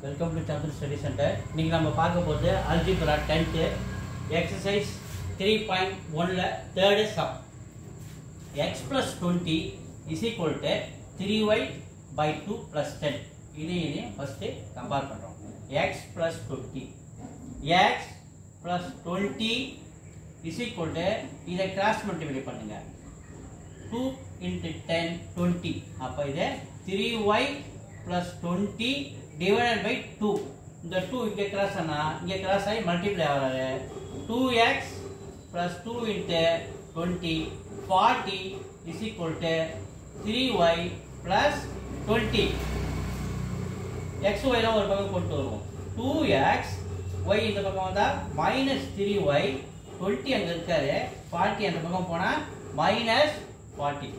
Welcome to Chandra Study Center. இன்னைக்கு நம்ம பார்க்க போறது algebra 10th exercise 3.1 ல third sum. X plus 20 is equal to 3y by 2 plus 10. இதையும் first compare பண்றோம். X plus 20. X plus 20 is equal to இதை cross multiply பண்ணுங்க. 2 into 10 20. அப்ப இது 3y plus 20 divided by 2. இந்த 2 இங்க cross ஆனா இங்க cross ஆகி multiply ஆகுது. 2x plus 2 into 20 40 is equal to 3y plus 20. x y எல்லாம் ஒரு பக்கம் கொண்டு வருவோம். 2x y இந்த பக்கம் வந்தா minus 3y 20 அங்க இருக்காரு 40 அந்த பக்கம் போனா minus 40.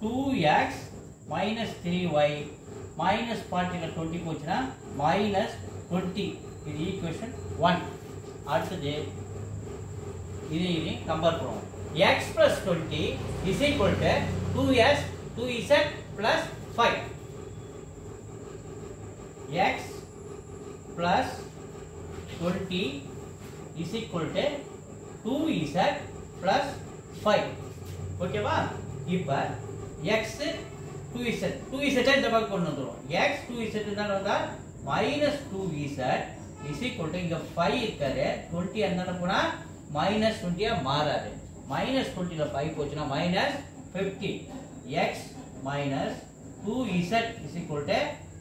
2x minus 3y minus 40 ல 20 போச்சுனா minus 20. இது equation 1. அடுத்தது இதை கம்பேர் பண்ணுவோம். x plus 20 is equal to 2s 2z plus 5. x plus 20 is equal to 2z plus 5. ஓகேவா? இப்ப x 2z இந்த பக்கம் கொண்டு வந்துரும். x 2z இருந்தால வந்தா minus 2z is equal to இங்க 5 இருக்காரு 20 அந்தால போனா minus 20 ஆ மாறாது. minus 20 ல 5 போச்சுனா minus 15. x minus 2z is equal to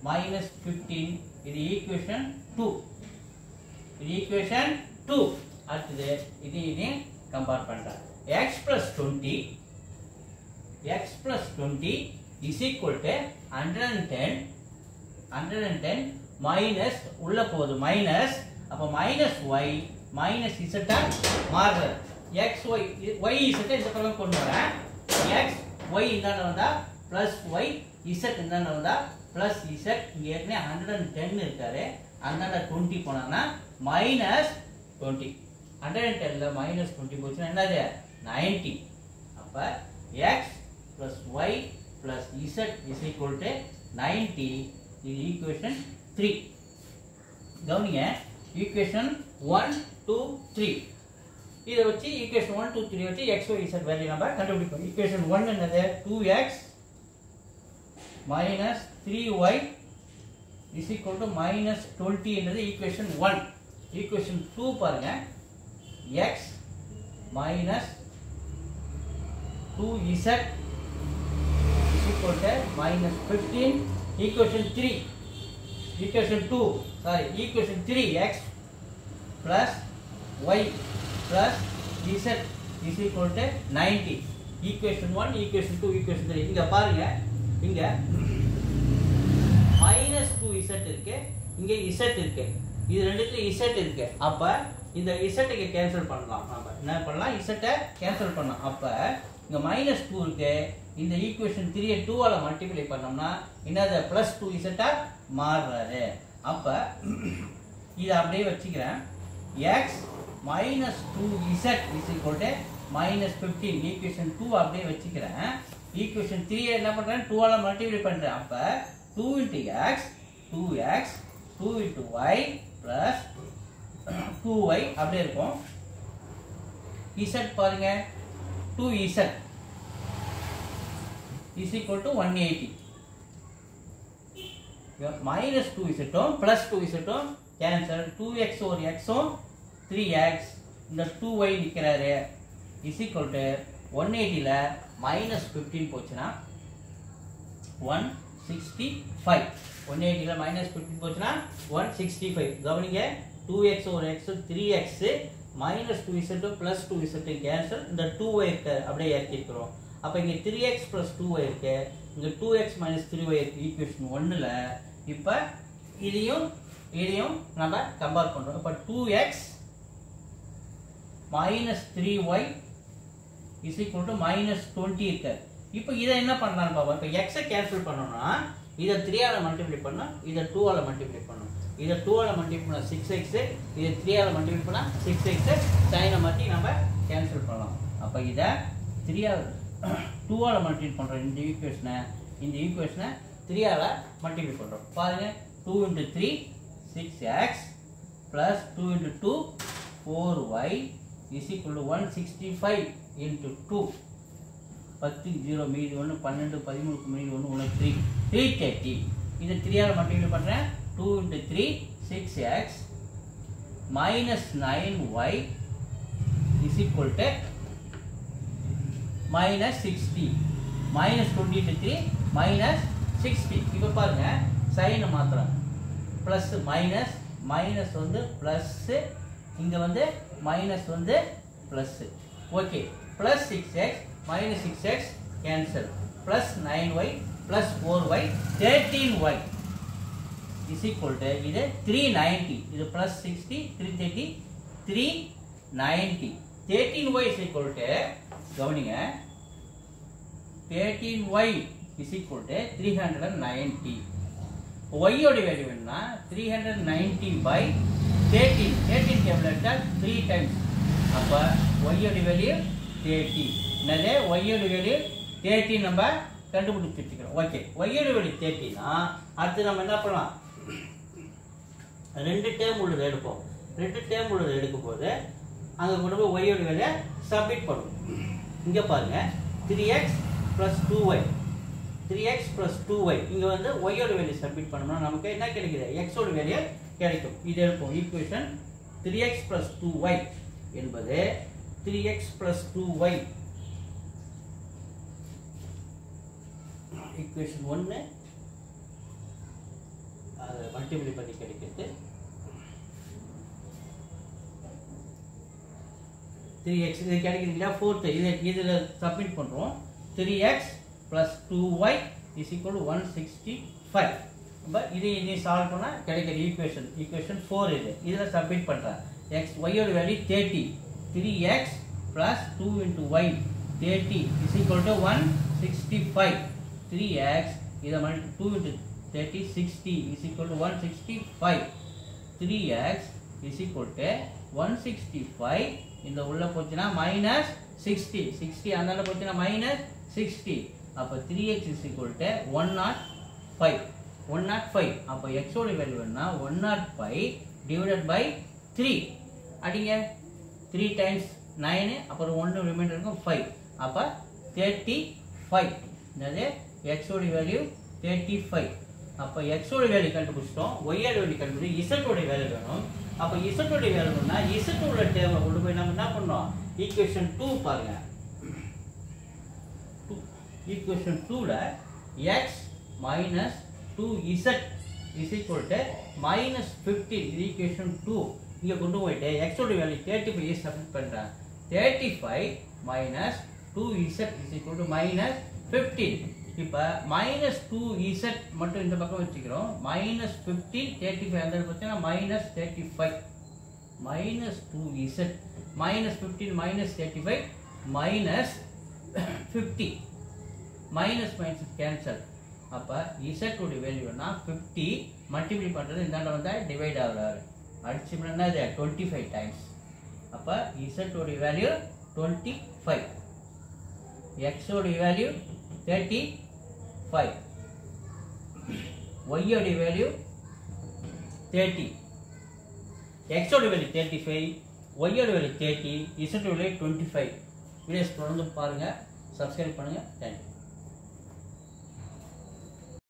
minus 15. இது equation 2. இது equation 2. அடுத்து இது கம்பேர் பண்றேன். x plus 20 is equal to 110 minus உள்ள போகுது minus அப்ப minus y minus z மாறுது. x y z இந்த பக்கம் கொண்டு வரேன். x y இந்தாண்ட வந்தா plus y z இந்தாண்ட வந்தா plus z. இங்க ஏற்கனவே 110 இருக்காரு அந்தாண்ட 20 போனானா minus 20. 110 ல minus 20 போச்சுனா என்னது 90. அப்ப x plus y plus z is equal to 90. இது equation 3. கவனிங்க equation 1 2 3 இத வச்சு equation 1 2 3 வச்சு x y z வேல்யூ நம்ம கண்டுபிடிப்போம். equation 1 என்னது 2x minus 3y is equal to minus 20 என்னது equation 1. equation 2 பாருங்க x minus 2z is equal to minus 15. equation 3 equation 3 x plus y plus z is equal to 90. equation 1 equation 2 equation 3 இங்க பாருங்க இங்க minus 2z இருக்கு இங்க z இருக்கு இது ரெண்டுத்துல z இருக்கு அப்ப இந்த z க்கு கேன்சல் பண்ணலாம். நாம என்ன பண்ணலாம் z ஐ கேன்சல் பண்ணலாம். அப்ப இங்க minus 2 இருக்கு இந்த equation 3 ஐ 2 ஆல மல்டிப்ளை பண்ணோம்னா என்னது plus 2z ஆ மாறுறாரு. அப்ப இத அப்படியே வச்சுக்கிறேன். x minus 2z is equal to minus 15. equation 2 அப்படியே வச்சுக்கிறேன். equation 3 ஐ என்ன பண்றேன் 2 ஆல மல்டிப்ளை பண்றேன். அப்ப 2 into x 2x 2 into y plus 2y அப்படியே இருக்கும். z பாருங்க 2z is equal to 180. minus 2z plus 2z cancel 2x over x 3x இந்த 2y நிக்கறாரு is equal to 180 ல minus 15 போச்சுனா 165. 180 ல minus 15 போச்சுனா 165. கவனிங்க 2x over x 3x minus 2z plus 2z cancel இந்த 2y இருக்கு அப்படியே ஏத்திக்கிறோம். அப்ப இங்க 3x plus 2y இருக்கு இங்க 2x minus 3y இருக்கு equation 1 ல. இப்ப இதையும் நம்ம கம்பேர் பண்றோம். அப்ப 2x minus 3y is equal to minus 20 இருக்கு. இப்போ இத என்ன பண்ணலாம் பாப்போம். இப்ப x ஐ கேன்சல் பண்ணனும்னா இத 3 ஆல மல்டிப்ளை பண்ணா இத 2 ஆல மல்டிப்ளை பண்ணனும். இத 2 ஆல மல்டிப்ளை பண்ணா 6x இத 3 ஆல மல்டிப்ளை பண்ணா 6x சைனை மாத்தி நாம கேன்சல் பண்ணலாம். அப்ப இத 3 ஆல 2 ஆல மல்டிப்ளை பண்றோம் இந்த ஈக்குவேஷனை 3 ஆல மல்டிப்ளை பண்றோம். பாருங்க 2 2 into 3 6x plus 2 into 2 4y is equal to 165 into 2 10 0 மீதி 1 12 13 மீதி 1 1 3 330 இது 3 ஆல மல்டிப்ளை பண்றேன் 2 into 3 6x minus 9y is equal to minus 60 minus 20 into 3 minus 60 இப்போ பாருங்க சைன் மாத்துறேன் plus minus minus வந்து plus இங்க வந்து minus வந்து plus okay plus 6x minus 6x cancel plus 9y plus 4y 13y is equal to இது 390 இது plus 60 330 390 13y is equal to கவனிங்க 13y is equal to 390 y ஓட value என்ன 390 by 13 13 table எடுத்தா 3 times அப்ப y ஓட value 30 என்னது y ஓட வேல்யூ 30 நம்ம கண்டுபிடிச்சு வச்சுக்கிறோம் ஓகே y ஓட வேல்யூ 30 னா அடுத்து நம்ம என்ன பண்ணலாம் ரெண்டு டேர்ம் உள்ளது எடுப்போம் ரெண்டு டேர்ம் உள்ளது எடுக்கும்போது அங்க கொண்டு போய் y ஓட வேல்யூ சப்மிட் பண்ணுவோம் இங்க பாருங்க 3x plus 2y 3x plus 2y இங்க வந்து y ஓட வேல்யூ சப்மிட் பண்ணோம்னா நமக்கு என்ன கிடைக்குது x ஓட வேல்யூ கிடைக்கும் இது எடுப்போம் ஈக்குவேஷன் 3x plus 2y என்பது 3x plus 2y ஈக்குவேஷன் 1 அது மல்டிப்ளை பண்ணி கிடைக்குது 3x இது கிடைக்குது இல்லையா 4th இதுல சப்மிட் பண்றோம் 3x plus 2y is equal to 165 but இது சால்வ் பண்ணா கிடைக்கிற ஈக்குவேஷன் 4 இதுல சப்மிட் பண்றேன் x y ஓட value 30 3x plus 2 into y 30 is equal to 165 3x இத 2 into 30 60 is equal to 165 3x is equal to 165 இந்த உள்ள போச்சுனா minus 60 60 அந்தால போச்சுனா minus 60 அப்ப 3x is equal to 105 அப்ப x ஓட வேல்யூ என்ன 105 divided by 3 அடிங்க 3 times 9 அப்புறம் 1 ரிமைண்டர் இருக்கும் 5 அப்ப 35 என்னது x ஓட வேல்யூ 35 அப்ப x ஓட வேல்யூ கண்டுபிடிச்சிட்டோம் y ஓட வேல்யூ கண்டுபிடி z ஓட வேல்யூ வேணும் அப்ப z ஓட வேல்யூனா z ஓட டேர்மை கொண்டு போய் நாம என்ன பண்ணோம் ஈக்குவேஷன் 2 பாருங்க equation 2 ல x minus 2z is equal to minus 15 இது equation 2 இங்க கொண்டு போயிட்டு x ஓட வேல்யூ 35 சப்ஸ்டிட் பண்றேன் 35 minus 2z is equal to minus 15 இப்ப minus 2z மட்டும் இந்த பக்கம் வச்சுக்கிறோம் minus 15 35 அந்த பத்தினா minus 35 minus 2z minus 15 minus 35 minus 50 minus minus cancel அப்ப z ஓட வேல்யூ என்ன 50 மல்டிப்ளை பண்றது இந்தாண்ட வந்தா டிவைட் ஆகுறாரு அடிச்சோம்னா என்னது 25 டைம்ஸ் அப்ப z ஓட வேல்யூ 25 x ஓட வேல்யூ 35 y ஓட வேல்யூ 30 x ஓட வேல்யூ 35 y ஓட வேல்யூ 30 z ஓட வேல்யூ 25 வீடியோஸ் தொடர்ந்து பாருங்க சப்ஸ்கிரைப் பண்ணுங்க தேங்க்யூ